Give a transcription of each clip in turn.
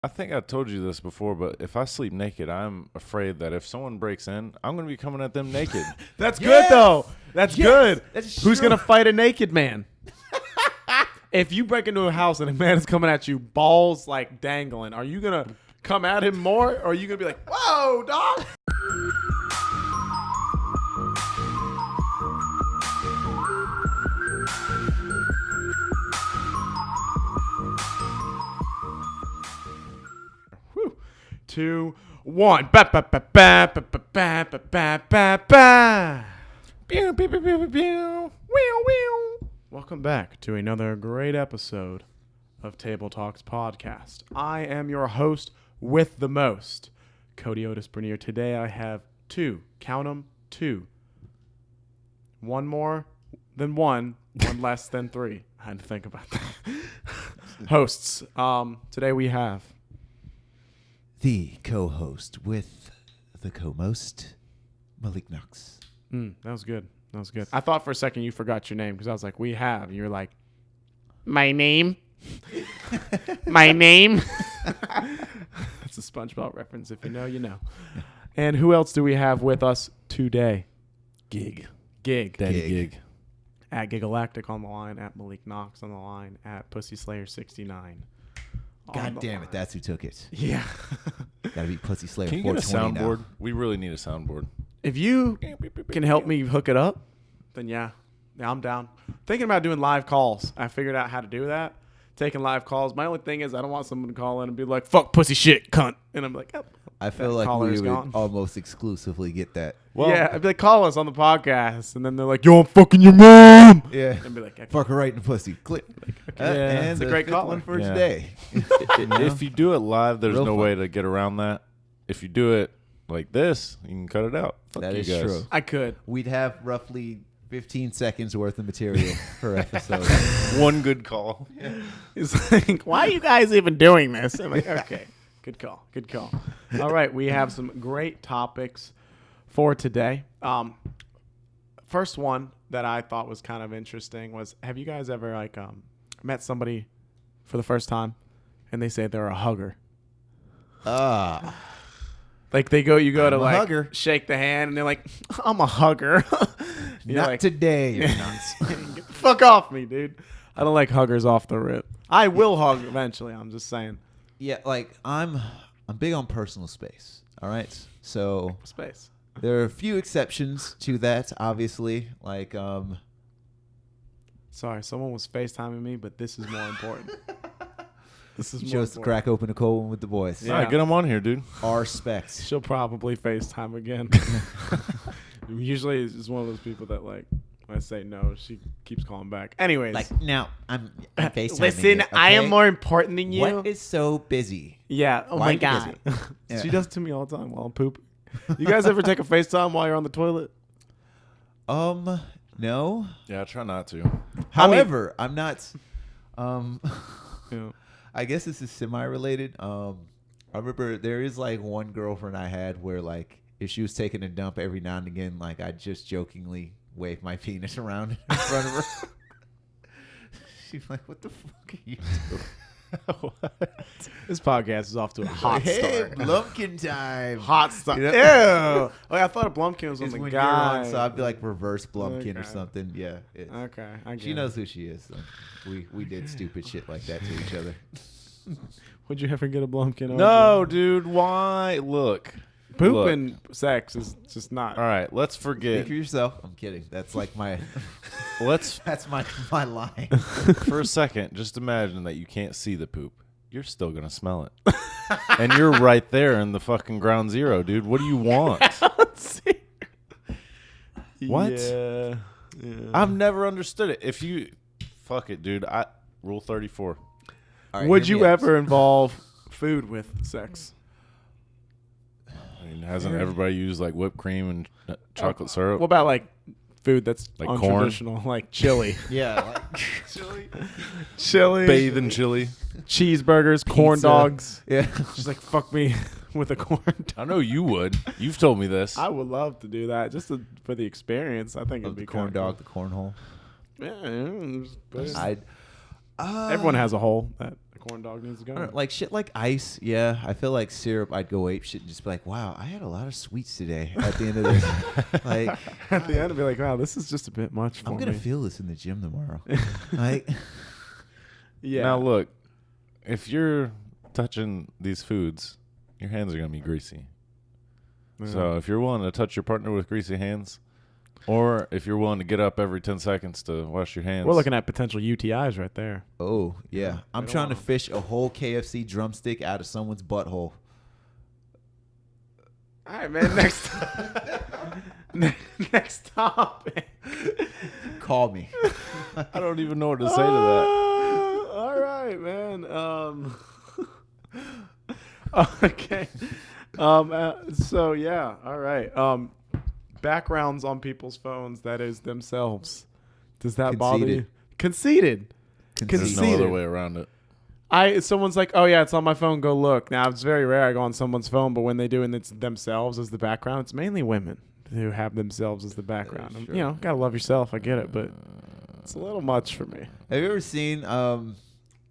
I think I told you this before, but if I sleep naked, I'm afraid that if someone breaks in, I'm going to be coming at them naked. That's good, though. That's good. That's Who's true. going to fight a naked man? If you break into a house and a man is coming at you, balls like dangling, are you going to come at him more? Or are you going to be like, whoa, dog? Whew. 2, 1. Ba, ba, ba, ba, ba, ba, ba, ba, ba, ba, ba. Pew, pew, pew, pew, pew, pew. Whew, whew. Welcome back to another great episode of Table Talks Podcast. I am your host with the most, Kody Otis Bernier. Today I have two, count them, two. One more than one less than three. I had to think about that. Hosts. Today we have The co-host with the co-most, Malik Knox. that was good. That was good. I thought for a second you forgot your name because I was like, we have. And you were like, my name? My name? That's a SpongeBob reference. If you know, you know. And who else do we have with us today? Gig. Gig. Daddy Gig. At Gigalactic on the line. At Malik Knox on the line. At Pussy Slayer 69. God damn it, that's who took it. Yeah. Gotta be Pussy Slayer Can you get a 420 soundboard? now. We really need a soundboard. If you can help me hook it up, then yeah, I'm down. Thinking about doing live calls. I figured out how to do that. Taking live calls. My only thing is I don't want someone to call in and be like, fuck pussy shit, cunt. And I'm like, oh, I feel that like caller's we would gone. almost exclusively get that. Well, yeah, I'd be like, call us on the podcast. And then they're like, yo, I'm fucking your mom. Yeah. And be like, okay. Fuck her right in the pussy. Click. Yeah, And it's a the great fifth caller. one for Yeah. today. if you do it live, there's Real no fun. way to get around that. If you do it like this, you can cut it out. Fuck That you is guys. true. I could. We'd have roughly 15 seconds worth of material per episode. One good call. He's like, why are you guys even doing this? I'm like, okay, good call, good call. All right, we have some great topics for today. First one that I thought was kind of interesting was, have you guys ever met somebody for the first time and they say they're a hugger? Like you go I'm to a like hugger. shake the hand and they're like, I'm a hugger. You're Not like, today, you nonce. get the fuck off me, dude. I don't like huggers off the rip. I will hug eventually. I'm just saying. Yeah, like I'm big on personal space. All right, so Space. there are a few exceptions to that. Obviously, like Sorry, someone was FaceTiming me, but this is more important. This is you more chose to important. crack open a cold one with the boys. Yeah. All right, get them on here, dude. Our specs. She'll probably FaceTime again. Usually, it's one of those people that when I say no, she keeps calling back. Anyways, Like now, I'm FaceTiming listen, you, I am okay? more important than you. What is so busy? Yeah. Oh Why my are you god. busy? Yeah. She does it to me all the time while I'm pooping. You guys ever take a FaceTime while you're on the toilet? No. Yeah, I try not to. However, I'm not. Yeah. I guess this is semi-related. I remember there is like one girlfriend I had where like if she was taking a dump every now and again, like I'd just jokingly wave my penis around in front of her. She's like, "What the fuck are you doing?" This podcast is off to a hot Hey, start. Blumpkin time. Hot start. You Ew. know? Oh, I thought a Blumpkin was on Is the when guy. you're on, so I'd be like reverse Blumpkin or Okay. something. Yeah. it's- Okay, I get She it. knows who she is. So we did stupid shit like that to each other. Would you ever get a Blumpkin? No, dude. Why? Look. Poop Look. and sex is just not. All right, let's Speak forget. for yourself. I'm kidding. That's like my Let's that's my line. for a second just imagine that you can't see the poop. You're still gonna smell it, and you're right there in the fucking ground zero, dude. What do you want? What? Yeah. I've never understood it. If you fuck it, dude. Rule 34. All right, Would hear you me out. ever involve food with sex? I mean, hasn't everybody used like whipped cream and chocolate syrup? What about like food that's Like corn? untraditional, like chili, Yeah. chili, Bathe in chili. cheeseburgers, corn Pizza. dogs? Yeah. Just like fuck me with a corn dog. I know you would. You've told me this. I would love to do that just for the experience. I think it'd Of be the corn kinda dog, the cornhole. cool. Yeah, I'd everyone has a hole that corn dog needs to I go. don't- like shit like ice. Yeah, I feel like syrup. I'd go ape shit and just be like, wow, I had a lot of sweets today. At the end of this, like At the end, I'd be like, wow, this is just a bit much for I'm gonna me. feel this in the gym tomorrow. Like, Yeah. Now look, if you're touching these foods, your hands are gonna be greasy. So if you're willing to touch your partner with greasy hands, or if you're willing to get up every 10 seconds to wash your hands, we're looking at potential UTIs right there. oh yeah, Yeah, I'm they don't trying to want 'em. fish a whole KFC drumstick out of someone's butthole. All right, man. Next, next topic. Call me. I don't even know what to say to that. All right, man. Okay. So yeah. All right. Backgrounds on people's phones. That is themselves. Does that bother you? Conceited. There's no other way around it. Someone's like, oh yeah, it's on my phone. Go look. Now it's very rare I go on someone's phone, but when they do and it's themselves as the background, it's mainly women who have themselves as the background. Sure. You know, gotta love yourself. I get it, but it's a little much for me. Have you ever seen?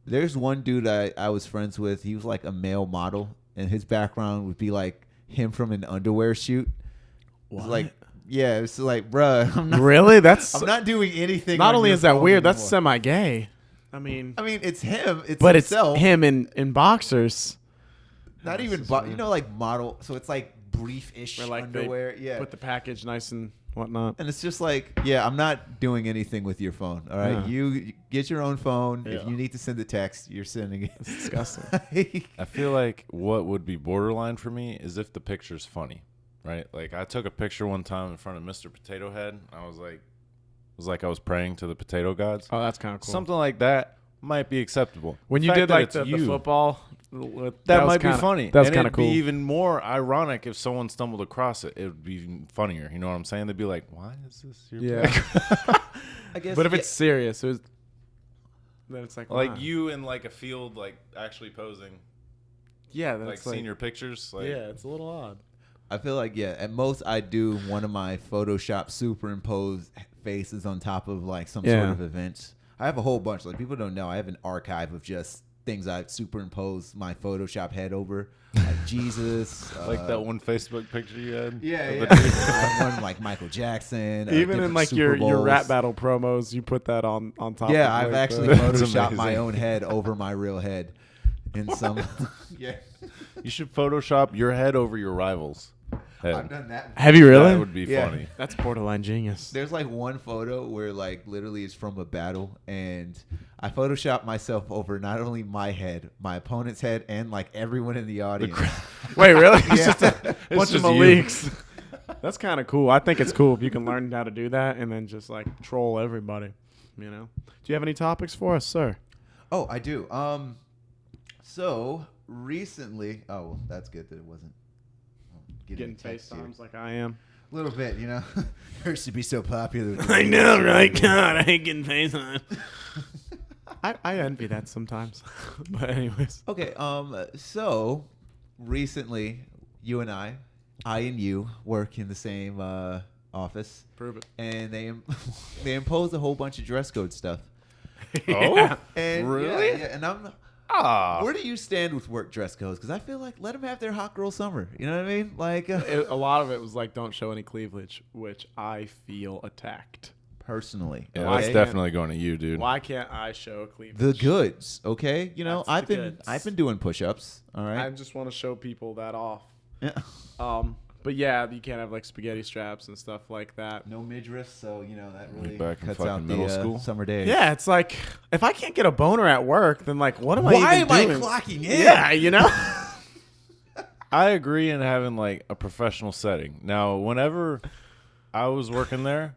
There's one dude I was friends with. He was like a male model, and his background would be like him from an underwear shoot. It's like, yeah, it's like, bruh, I'm not Really? That's I'm not doing anything. not on only your is that phone weird, that's anymore. semi-gay. I mean, it's him. It's but it's himself. him in boxers. Not even, you know, like model. So it's like brief-ish Where, like, they underwear. Yeah. Put the package nice and whatnot. And it's just like, yeah, I'm not doing anything with your phone. All right, Yeah. you get your own phone. Yeah. If you need to send a text, you're sending it. It's disgusting. I feel like what would be borderline for me is if the picture's funny, right? Like I took a picture one time in front of Mr. Potato Head. I was like, I was praying to the potato gods. Oh, that's kind of cool. Something like that might be acceptable. When The you fact did that like it's the you, football, that was might kinda, be funny. That was And kind of it'd cool. be even more ironic if someone stumbled across it. It would be even funnier. You know what I'm saying? They'd be like, "Why is this your Yeah. I guess. But if it's serious, then it's like like wow. you in like a field, like actually posing, Yeah, like that's senior pictures. Like, yeah, it's a little odd. I feel like, yeah, at most I do one of my Photoshop superimposed faces on top of like some sort Yeah. of events. I have a whole bunch. Like people don't know, I have an archive of just things I've superimposed my Photoshop head over, like Jesus, like that one Facebook picture you had. Yeah, of yeah. the dude. I have one like Michael Jackson. Even in different like Super your rap Bowls. battle promos, you put that on top. Yeah, of, I've like, actually the- That's photoshopped my amazing. own head over my real head. In some, yeah, You should Photoshop your head over your rival's head. I've done that. Have you really? That would be Yeah. funny. That's borderline genius. There's like one photo where like literally it's from a battle, and I photoshopped myself over not only my head, my opponent's head, and like everyone in the audience. Wait, really? It's Yeah. just a bunch of just you. Maliks. That's kind of cool. I think it's cool if you can learn how to do that and then just like troll everybody. You know? Do you have any topics for us, sir? Oh, I do. So recently, oh, well, that's good that it wasn't Getting text here. FaceTimes like I am. A little bit, you know. Hurts to be so popular. I know, right? God, I hate getting FaceTime. I envy that sometimes. But anyways. Okay, so recently, you and I and you work in the same office, Prove it. and they imposed a whole bunch of dress code stuff. Oh, And really? Yeah, and I'm. Ah, Where do you stand with work dress codes? Because I feel like let them have their hot girl summer. You know what I mean? Like A lot of it was like, don't show any cleavage, which I feel attacked. personally, yeah, Why that's can't- definitely going to you, dude. Why can't I show cleavage? the goods. Okay, you know That's I've the been goods. I've been doing push-ups. All I right. just want to show people that off. Yeah. But yeah, you can't have like spaghetti straps and stuff like that. No midriff, so you know that really Back in cuts fucking out middle the school? summer days. Yeah, it's like if I can't get a boner at work, then like what am I Why even am doing? I clocking in? Yeah, you know. I agree in having like a professional setting. Now, whenever I was working there,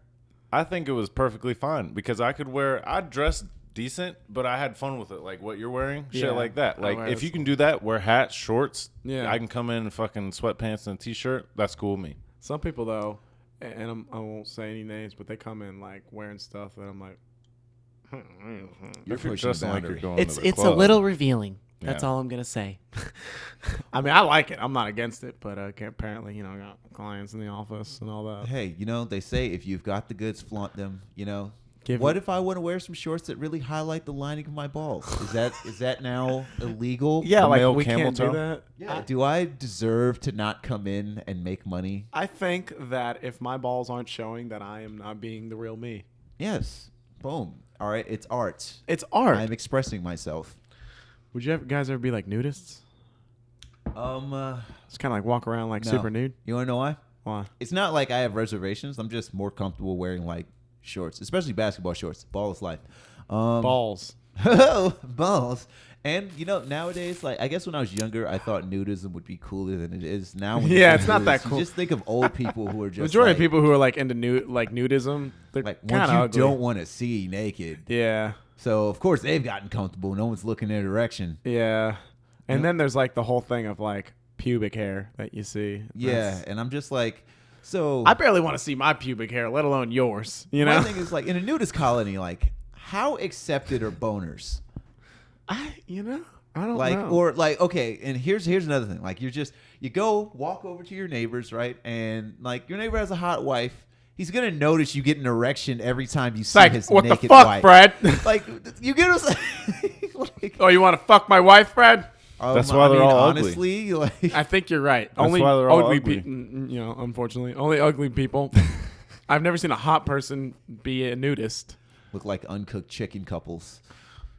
I think it was perfectly fine because I'd dress decent, but I had fun with it. Like what you're wearing, Yeah, shit like that. I Like wear if you this- can do that, wear hats, shorts. Yeah. I can come in fucking sweatpants and a t-shirt. That's cool with me. Some people though, and I won't say any names, but they come in like wearing stuff that I'm like. You're If you're pushing dressing like boundary. you're going It's to the a club. little revealing. That's Yeah. all I'm gonna say. I mean, I like it. I'm not against it, but apparently, you know, I got clients in the office and all that. Hey, you know they say if you've got the goods, flaunt them. You know, What if I want to wear some shorts that really highlight the lining of my balls? Is that now illegal? Yeah, The like male we camel can't do toe? that. Yeah. Do I deserve to not come in and make money? I think that if my balls aren't showing, that I am not being the real me. Yes. Boom. All right. It's art. It's art. I'm expressing myself. Would you guys ever be like nudists? Just kind of like walk around like No. super nude? You want to know why? Why? It's not like I have reservations. I'm just more comfortable wearing like shorts, especially basketball shorts. Ball is life. Balls. Balls. And nowadays, like I guess when I was younger, I thought nudism would be cooler than it is now. When Yeah, you it's not nudist, that cool. You just think of old people who are just Majority like, of people who are like into nudism, they're like kind ones of you ugly. don't want to see naked. Yeah, So of course they've gotten comfortable. No one's looking their direction. yeah. And then there's like the whole thing of like pubic hair that you see. Yeah, and I'm just like, so I barely want to see my pubic hair, let alone yours. You know, my thing is like in a nudist colony, like how accepted are boners? I don't Like know. or like okay, and here's another thing. Like you go walk over to your neighbors, right? And like your neighbor has a hot wife. He's gonna notice you get an erection every time you see like, his what the naked fuck, wife. Fred? Like you get us. Like, Oh, you want to fuck my wife, Fred? That's why they're all ugly. honestly, like I think you're right. That's Only why they're all ugly ugly. people, unfortunately, only ugly people. I've never seen a hot person be a nudist. look like uncooked chicken couples.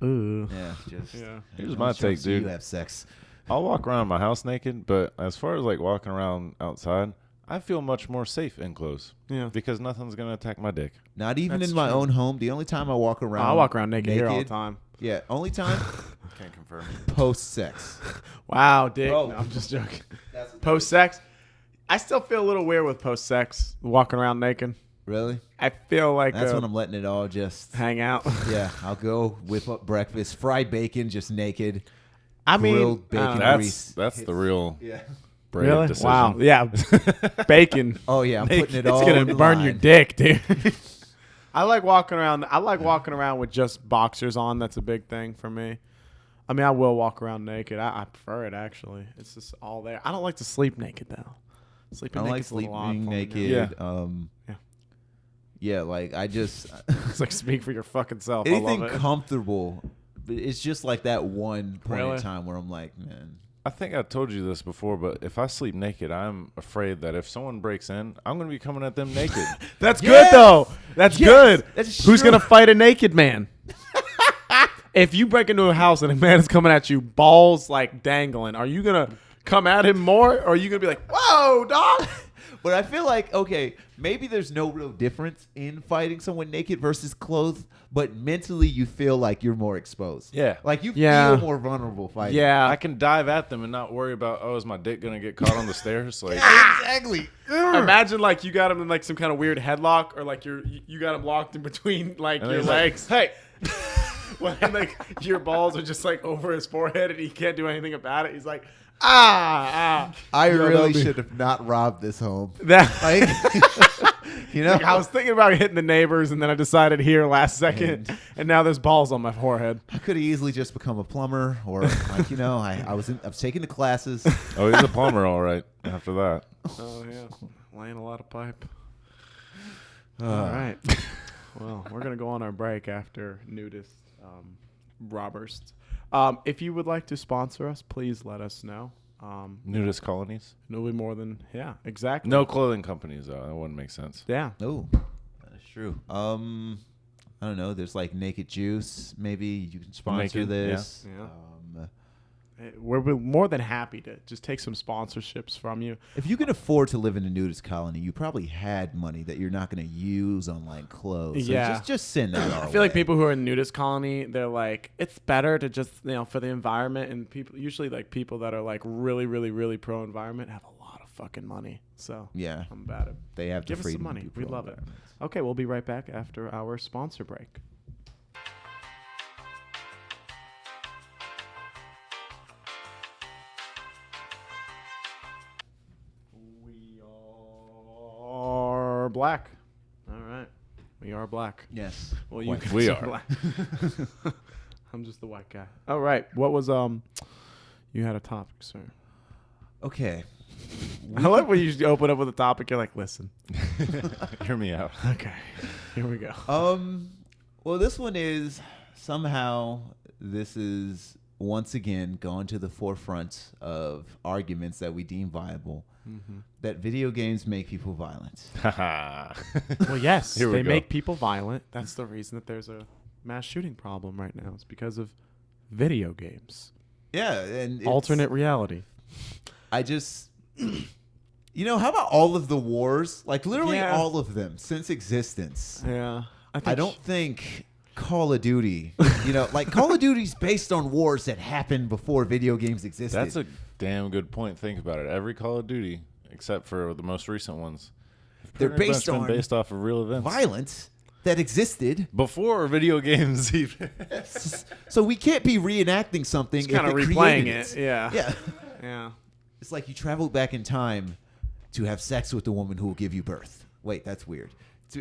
Ooh. Yeah, just Yeah. Here's my take, so you dude. have sex. I'll walk around my house naked, but as far as like walking around outside, I feel much more safe in clothes Yeah. because nothing's gonna attack my dick. Not even That's in my true. own home. The only time I walk around, I walk around naked here all the time. Yeah, only time Can't confirm. post sex. Wow, dick. Bro. No, I'm just joking. Post sex, I still feel a little weird with post sex, walking around naked. Really? I feel like That's when I'm letting it all just. hang out. Yeah, I'll go whip up breakfast, fried bacon, just naked. I mean, grilled bacon uh, grease. That's the real Yeah. brave really? decision. Wow. Yeah. Bacon. Oh yeah, I'm putting it all. It's gonna on the burn your line. dick, dude. I like walking around with just boxers on. That's a big thing for me. I mean, I will walk around naked. I prefer it actually. It's just all there. I don't like to sleep naked though. I Sleeping don't like naked's a little odd sleeping for me. naked. Yeah. Yeah. Yeah, like I just It's like speak for your fucking self. I anything love it. comfortable. But it's just like that one point Really? in time where I'm like, man. I think I told you this before, but if I sleep naked, I'm afraid that if someone breaks in, I'm going to be coming at them naked. That's Yes! good though. That's Yes! good. That's Who's true. gonna fight a naked man? If you break into a house and a man is coming at you, balls like dangling, are you gonna come at him more, or are you gonna be like, "Whoa, dog"? But I feel like, okay, maybe there's no real difference in fighting someone naked versus clothed, but mentally you feel like you're more exposed. Yeah. Like you Yeah. feel more vulnerable fighting. Yeah, I can dive at them and not worry about, oh, is my dick going to get caught on the stairs? Like, Exactly. Imagine like you got him in like some kind of weird headlock, or like you got him locked in between like And your he's like, legs. Hey. When like your balls are just like over his forehead and he can't do anything about it. He's like, ah. I Yo, really that'd be- should have not robbed this home. That Like, you know, Like, I was thinking about hitting the neighbors, and then I decided here last second, and now there's balls on my forehead. I could have easily just become a plumber, or like, I was taking the classes. oh, he's a plumber, all right, after that. Oh yeah, laying a lot of pipe. All right. Well, we're gonna go on our break after nudist robbers. If you would like to sponsor us, please let us know. Nudist colonies? It'll be more than exactly. No clothing companies, though. That wouldn't make sense. Yeah. Oh, that is true. I don't know. There's like Naked Juice. Maybe you can sponsor Naked, this. yeah. We're more than happy to just take some sponsorships from you. If you can afford to live in a nudist colony, you probably had money that you're not going to use on like clothes. So Yeah. just send that our I feel like way. people who are in nudist colony, they're like, it's better to just, for the environment, and people usually like people that are like really, really, really pro environment have a lot of fucking money. So Yeah, I'm about it. they have the Give us some freedom to money. do We love it. pro-environment. Okay, we'll be right back after our sponsor break. We are black. All right. We are black. Yes. Well, you White. guys We are are. black. I'm just the white guy. All right. What was you had a topic, sir. Okay. I like when you open up with a topic. You're like, listen. Hear me out. Okay. Here we go. Well, this one is somehow this is once again gone to the forefront of arguments that we deem viable. That video games make people violent. Well, yes, Here we they go. make people violent. That's the reason that there's a mass shooting problem right now. It's because of video games. Yeah, and Alternate reality. I just, how about all of the wars? Like literally Yeah. all of them since existence. Yeah. I don't think Call of Duty, like Call of Duty's based on wars that happened before video games existed. That's a damn good point. Think about it. Every Call of Duty, except for the most recent ones, They're pretty much based been on based off of real events. violence that existed. Before video games even. So we can't be reenacting something. It's kind of if it replaying created it. Yeah. Yeah. Yeah. It's like you traveled back in time to have sex with the woman who will give you birth. Wait, that's weird. So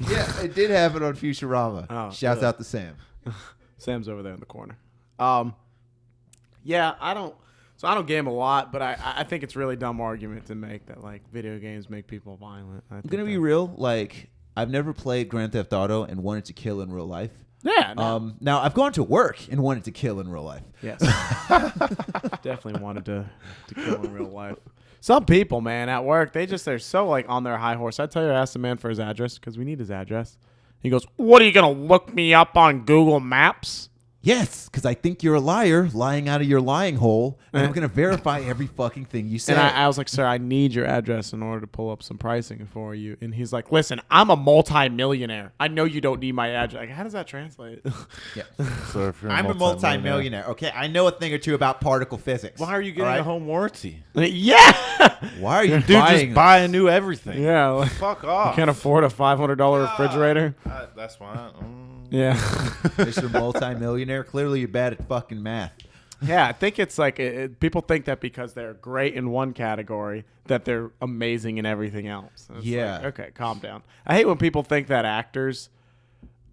yeah, it did happen on Futurama. Oh, Shouts yeah. out to Sam. Sam's over there in the corner. Yeah, I don't game a lot, but I think it's really dumb argument to make that like video games make people violent. I'm gonna be real. Like, I've never played Grand Theft Auto and wanted to kill in real life. Yeah. No. Now I've gone to work and wanted to kill in real life. Yes. Definitely wanted to kill in real life. Some people, man, at work, they're so like on their high horse. I tell you, I asked the man for his address because we need his address. He goes, "What are you gonna look me up on Google Maps?" Yes, because I think you're a liar, lying out of your lying hole, and I'm gonna verify every fucking thing you say. And I was like, "Sir, I need your address in order to pull up some pricing for you." And he's like, "Listen, I'm a multi-millionaire. I know you don't need my address." Like, how does that translate? Yeah. So if you're I'm a multi-millionaire. Okay, I know a thing or two about particle physics. Why are you getting All right? a home warranty? Yeah. Why are you Dude, buying? just buy a new everything. Yeah. Like, Fuck off. can't afford a $500 refrigerator. That's why. Yeah. Mr. Multi-millionaire. Clearly, you're bad at fucking math. Yeah, I think it's like people think that because they're great in one category that they're amazing in everything else. And it's Yeah. like, okay, calm down. I hate when people think that actors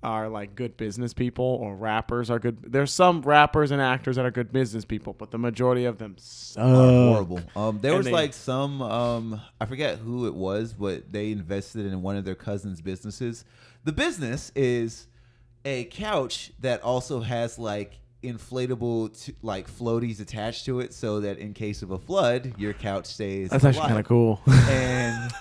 are like good business people or rappers are good. There's some rappers and actors that are good business people, but the majority of them suck. Horrible. There And was they- like some I forget who it was, but they invested in one of their cousins' businesses. The business is a couch that also has like inflatable like floaties attached to it, so that in case of a flood, your couch stays. That's actually alive. kind of cool. And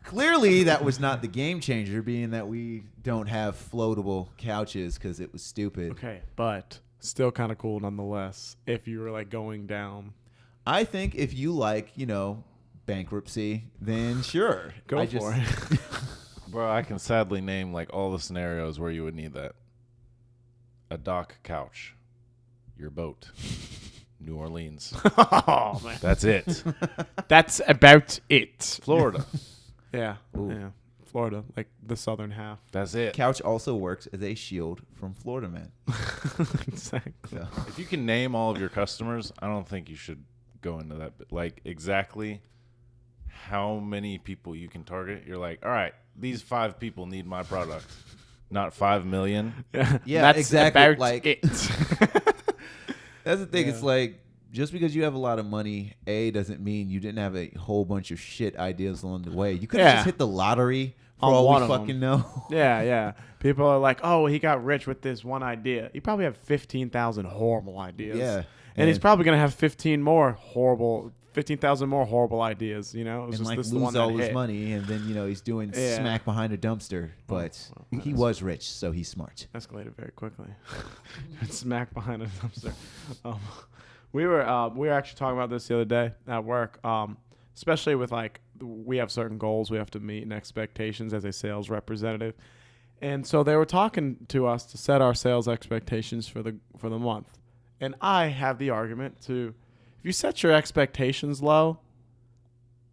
clearly, that was not the game changer, being that we don't have floatable couches because it was stupid. Okay, but still kind of cool nonetheless. If you were like going down, I think if you like, bankruptcy, then sure, go for it. Bro, I can sadly name like all the scenarios where you would need that. A dock couch. Your boat. New Orleans. Oh man, That's it. that's about it. Florida. Yeah, Ooh. yeah, Florida, like the southern half. That's it. Couch also works as a shield from Florida Man. Exactly. So. If you can name all of your customers, I don't think you should go into that. Like exactly how many people you can target. You're like, all right, these 5 people need my product, not 5 million. Yeah, that's exactly, About like- it. That's the thing. Yeah. It's like, just because you have a lot of money, doesn't mean you didn't have a whole bunch of shit ideas along the way. You could have Yeah. just hit the lottery for On all one we of them. fucking know. Yeah. People are like, oh, he got rich with this one idea. He probably have 15,000 horrible ideas. Yeah. And he's And- probably gonna have 15,000 more horrible ideas. It was And just like this the one lose that all his hit. money, and then he's doing Yeah. smack behind a dumpster. But he was rich, so he's smart. Escalated very quickly. Smack behind a dumpster. We were actually talking about this the other day at work. Especially with like we have certain goals we have to meet and expectations as a sales representative, and so they were talking to us to set our sales expectations for the month. And I have the argument to, if you set your expectations low,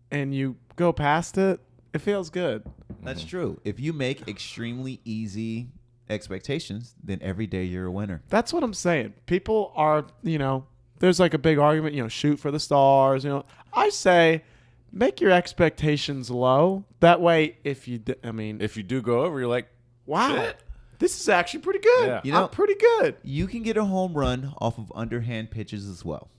and you go past it, it feels good. That's true. If you make extremely easy expectations, then every day you're a winner. That's what I'm saying. People are, there's like a big argument, shoot for the stars. I say make your expectations low. That way, if you do go over, you're like, wow, shit. this is actually pretty good. Yeah. I'm pretty good. You can get a home run off of underhand pitches as well.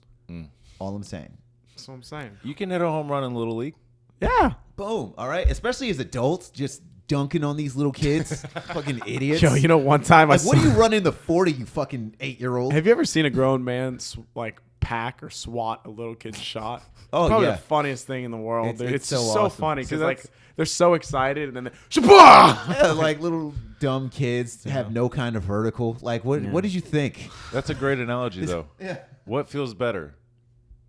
All I'm saying. That's what I'm saying. You can hit a home run in Little League. Yeah. Boom. All right. Especially as adults, just dunking on these little kids. Fucking idiots. Yo, you know, one time I Like, what are you running the 40, you fucking 8-year-old? Have you ever seen a grown man like pack or swat a little kid's shot? Oh, Probably yeah. the funniest thing in the world. It's so just so awesome. funny because So like that's- they're so excited and then Shabah! Yeah, like little dumb kids have no kind of vertical. Like, what did you think? That's a great analogy, though. Yeah. What feels better,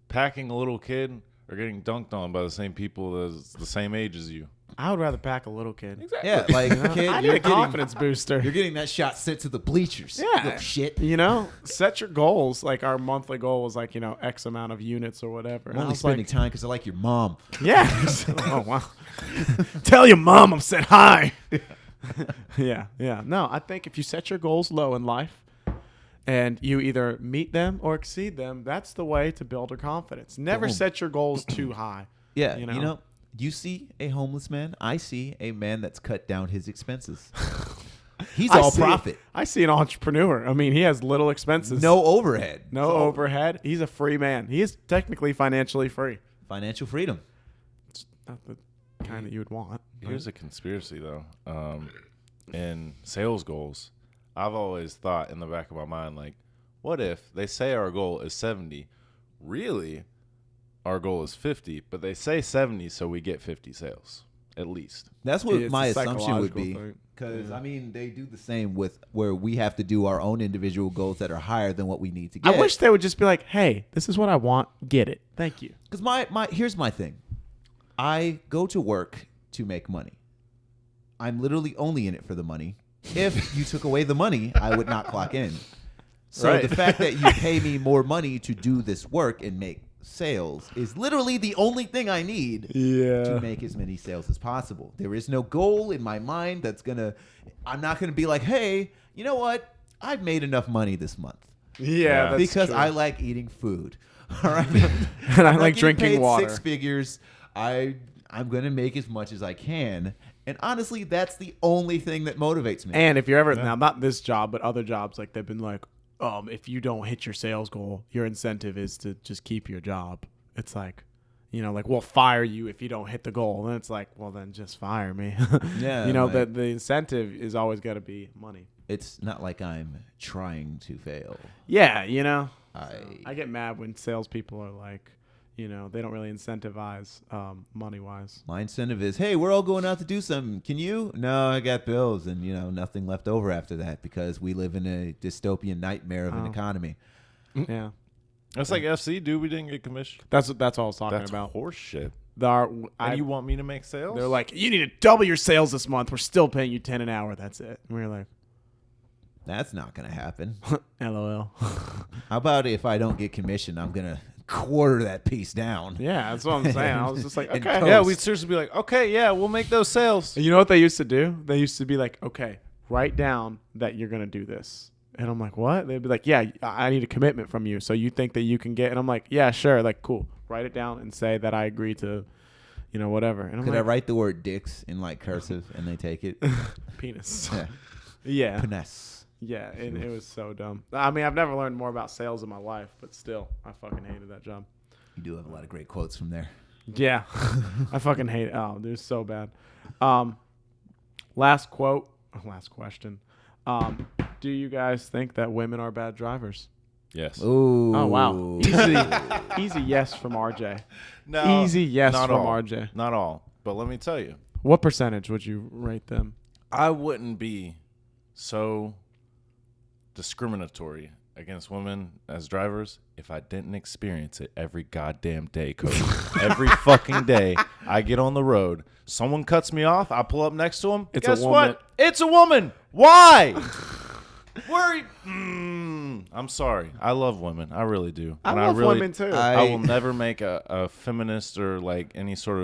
packing a little kid or getting dunked on by the same people that's the same age as you? I would rather pack a little kid. Yeah, like, kid, I need you're a getting, confidence booster. you're getting that shot sent to the bleachers. Yeah. Little shit. You know, set your goals. Like our monthly goal was like, you know, X amount of units or whatever. I'm And I only was spending like, time because I like your mom. yeah. Oh, wow. Tell your mom I'm saying hi. Yeah. No, I think if you set your goals low in life and you either meet them or exceed them, that's the way to build your confidence. Never Boom. set your goals too high. Yeah, You you know? know, you see a homeless man. I see a man that's cut down his expenses. He's all profit. I see an entrepreneur. I mean, he has little expenses. No overhead. No So, overhead. He's a free man. He is technically financially free. Financial freedom. It's not the kind that you would want. Here's a conspiracy, though. In sales goals, I've always thought in the back of my mind, like, what if they say our goal is 70? Really, our goal is 50, but they say 70, so we get 50 sales, at least. That's what It's my a assumption would psychological be. thing. Because, I mean, they do the same with where we have to do our own individual goals that are higher than what we need to get. I wish they would just be like, hey, this is what I want. Get it. Thank you. Because here's my thing. I go to work to make money. I'm literally only in it for the money. If you took away the money, I would not clock in. So Right. the fact that you pay me more money to do this work and make sales is literally the only thing I need to make as many sales as possible. There is no goal in my mind I'm not gonna be like, hey, you know what? I've made enough money this month. Yeah, that's Because true. I like eating food. All right. And I I'm not like getting drinking paid water. 6 figures. I'm gonna make as much as I can. And honestly, that's the only thing that motivates me. And if you're ever now, not this job, but other jobs, like they've been like, if you don't hit your sales goal, your incentive is to just keep your job. It's like, you know, like we'll fire you if you don't hit the goal. And it's like, well, then just fire me. Yeah, you know, like- the incentive is always got to be money. It's not like I'm trying to fail. Yeah, you know, I I get mad when salespeople are like, you know, they don't really incentivize money wise. My incentive is, hey, we're all going out to do something. Can you? No, I got bills, and nothing left over after that because we live in a dystopian nightmare of an Oh. economy. Yeah, That's like FC, dude. We didn't get commission. that's all I was talking That's about. horse shit. And And you want me to make sales? they're like, you need to double your sales this month. We're still paying you 10 an hour. That's it. And we're like, That's not gonna happen. LOL. How about if I don't get commission, I'm gonna quarter that piece down. Yeah, that's what I'm saying. I was just like, And okay. coast. yeah, we'd seriously be like, okay, yeah, we'll make those sales. And you know what they used to do? They used to be like, okay, write down that you're going to do this. And I'm like, what? They'd be like, yeah, I need a commitment from you. So you think that you can get, and I'm like, yeah, sure. Like, cool. Write it down and say that I agree to, you know, whatever. And I'm Could I like, write the word dicks in like cursive and they take it? penis. Yeah. Yeah. Finesse. Yeah. And it was so dumb. I mean, I've never learned more about sales in my life, but still, I fucking hated that job. You do have a lot of great quotes from there. Yeah. I fucking hate it. Oh, dude, it's so bad. Last question. Do you guys think that women are bad drivers? Yes. Ooh. Oh, wow. Easy yes from RJ. No, Easy yes not from all. RJ. Not all. But let me tell you, What percentage would you rate them? I wouldn't be so discriminatory against women as drivers if I didn't experience it every goddamn day, Kody. Every fucking day I get on the road, someone cuts me off, I pull up next to him. It's a Guess woman. what? It's a woman. Why? I'm sorry. I love women. I really do. I And love really, women too. I will never make a feminist or like any sort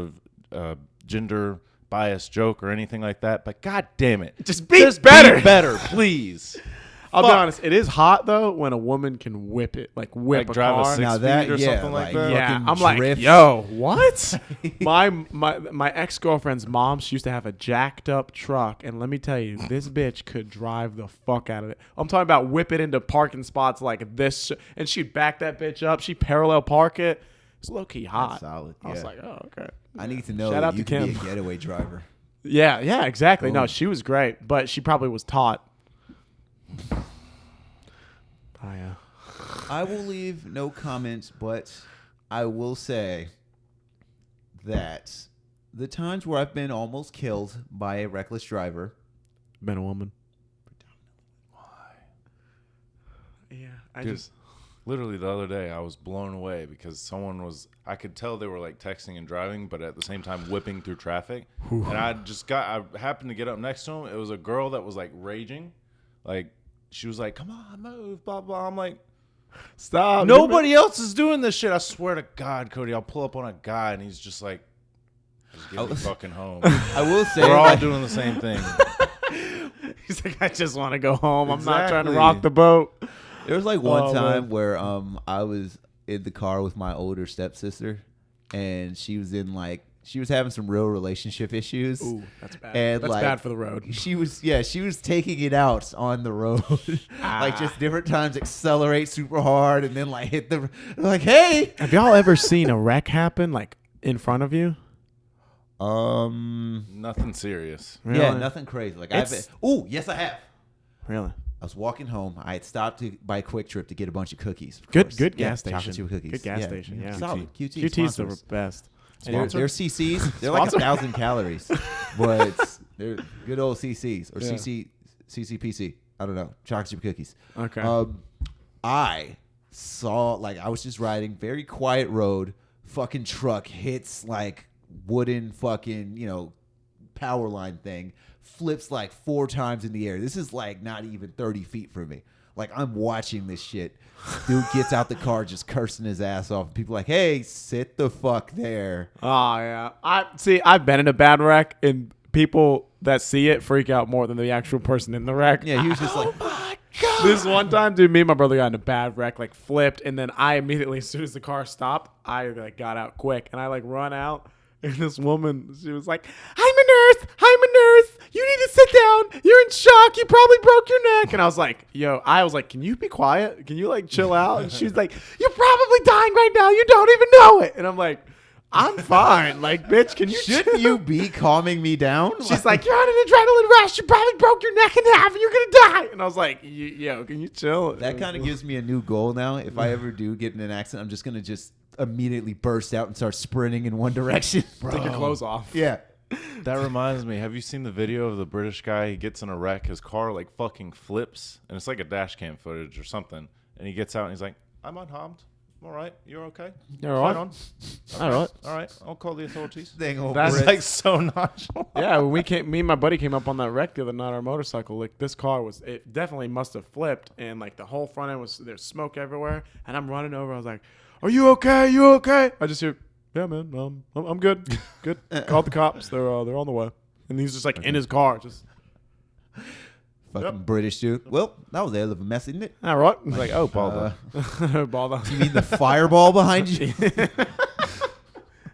of gender biased joke or anything like that. But god damn it, Just be better. Be better, please. I'll be Fuck. honest. It is hot though when a woman can whip it, like whip Like a drive a car. six- Now feet that, or yeah, something like that? Yeah, fucking I'm like, drifts. yo, what? my ex-girlfriend's mom, she used to have a jacked up truck, and let me tell you, this bitch could drive the fuck out of it. I'm talking about whip it into parking spots like this, and she'd back that bitch up. She'd parallel park it. It's low-key hot. Solid. I was yeah. like, oh, okay. I need to know Shout that out you to can be Kim. a getaway driver. Yeah, exactly. No, Boom. she was great, but she probably was taught. I will leave no comments, but I will say that the times where I've been almost killed by a reckless driver. Been a woman. Yeah, Dude, literally the other day I was blown away because someone was, I could tell they were like texting and driving, but at the same time whipping through traffic. And I happened to get up next to him. It was a girl that was like raging. Like she was like, come on, move, blah, blah. I'm like, stop. nobody else is doing this shit. I swear to God, Kody, I'll pull up on a guy and he's just like, just get me fucking home. I will say We're all doing the same thing. He's like, I just want to go home. I'm not trying to Exactly. rock the boat. there was like one time man. where I was in the car with my older stepsister, and she was having some real relationship issues. Ooh, that's bad. And That's bad for the road. She was taking it out on the road. Like just different times accelerate super hard and then like hit the like, hey. Have y'all ever seen a wreck happen like in front of you? Nothing serious. Really? Yeah, nothing crazy. Like yes I have. Really? I was walking home. I had stopped to buy Quick Trip to get a bunch of cookies. Of Good course. gas chocolate station. chip cookies. Good gas station, yeah. Solid. QT. QT's the sponsors. best. And they're CCs. They're like 1,000 calories, but they're good old CCs or CCPC. I don't know. Chocolate chip cookies. Okay. I saw I was just riding very quiet road. Fucking truck hits like wooden fucking power line thing. Flips like 4 times in the air. This is like not even 30 feet from me. Like I'm watching this shit. Dude gets out the car just cursing his ass off. People like, hey, sit the fuck there. Oh yeah. I've been in a bad wreck, and people that see it freak out more than the actual person in the wreck. Yeah, he was just like, God. This one time, dude, me and my brother got in a bad wreck, like flipped, and then I immediately, as soon as the car stopped, I like got out quick, and I like run out, and this woman, she was like, I'm a nurse, you need to sit down, you're in shock, you probably broke your neck. And I was like, can you be quiet? Can you like chill out? And she's like, you're probably dying right now, you don't even know it. And I'm like, I'm fine. Like, bitch, can you shouldn't you be calming me down? She's like, you're on an adrenaline rush. You probably broke your neck in half and you're going to die. And I was like, yo, can you chill? That kind of gives me a new goal now. If I ever do get in an accident, I'm just going to just immediately burst out and start sprinting in one direction. Take your clothes off. Yeah. That reminds me. Have you seen the video of the British guy? He gets in a wreck. His car like fucking flips, and it's like a dash cam footage or something. And he gets out and he's like, I'm unharmed. I'm all right. You're okay? You're all right. On. Okay. All right. All right. I'll call the authorities. That's like so nonchalant. Yeah, when me and my buddy came up on that wreck the other night, our motorcycle, like this car it definitely must have flipped, and like the whole front end there's smoke everywhere, and I'm running over. I was like, are you okay? You okay? I just hear, yeah, man, I'm good. Good. Called the cops. They're on the way. And he's just like in his car, just Fucking British dude. Well, that was a hell of a mess, isn't it? all right. I was like, oh, bother. Bother. You mean the fireball behind you?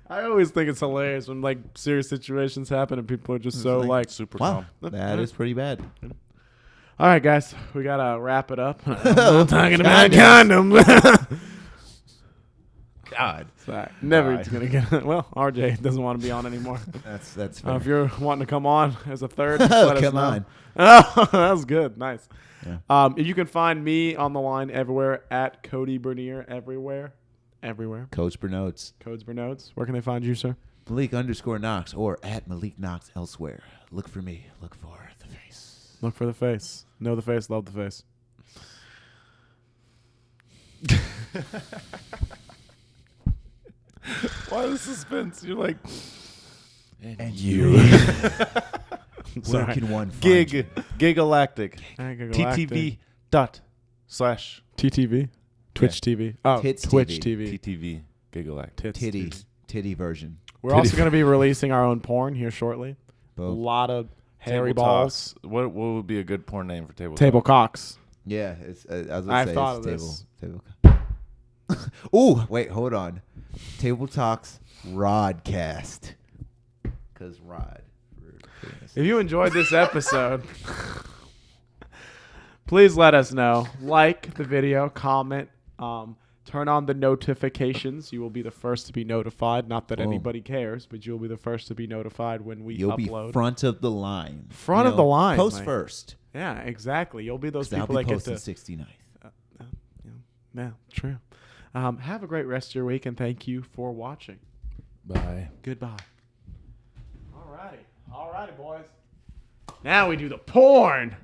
I always think it's hilarious when like serious situations happen and people are just so like Super Wow, calm. that is pretty bad. all right, guys, we gotta wrap it up. I'm not talking about condoms. God, Sorry. Never God. gonna get. Well, RJ doesn't want to be on anymore. that's fair. If you're wanting to come on as a third, Oh, let us come know. on. Oh, that was good. Nice. Yeah. You can find me on the line everywhere at Kody Bernier everywhere. Coach Bernotes. Codes Bernotes. Where can they find you, sir? Malik_Knox or at Malik Knox elsewhere. Look for me. Look for the face. Look for the face. Know the face. Love the face. Why the suspense? You're like, And you. Where Sorry. can one find you? Gigalactic. TTV. TTV./ TTV. Twitch TV. Oh, Tits Twitch TV. TV. TTV Gigalactic. Tits Titty. TV. Titty version. We're also going to be releasing our own porn here shortly. A Both. lot of hairy Table balls. Talks. What would be a good porn name for table? Table cocks. Yeah, it's. I was gonna I've say thought it's of this. table. Ooh, wait, hold on. Table Talks Rodcast. Because Rod. If you enjoyed this episode, please let us know. Like the video, comment, Turn on the notifications. You will be the first to be notified. Not that Boom. anybody cares, but you'll be the first to be notified when we You'll upload. be front of the line. Front of the line. Post like- first. Yeah, exactly. You'll be those 'Cause people I'll that be get to. posting 69th. Yeah, true. Have a great rest of your week, and thank you for watching. Bye. Goodbye. All righty, boys. Now we do the porn.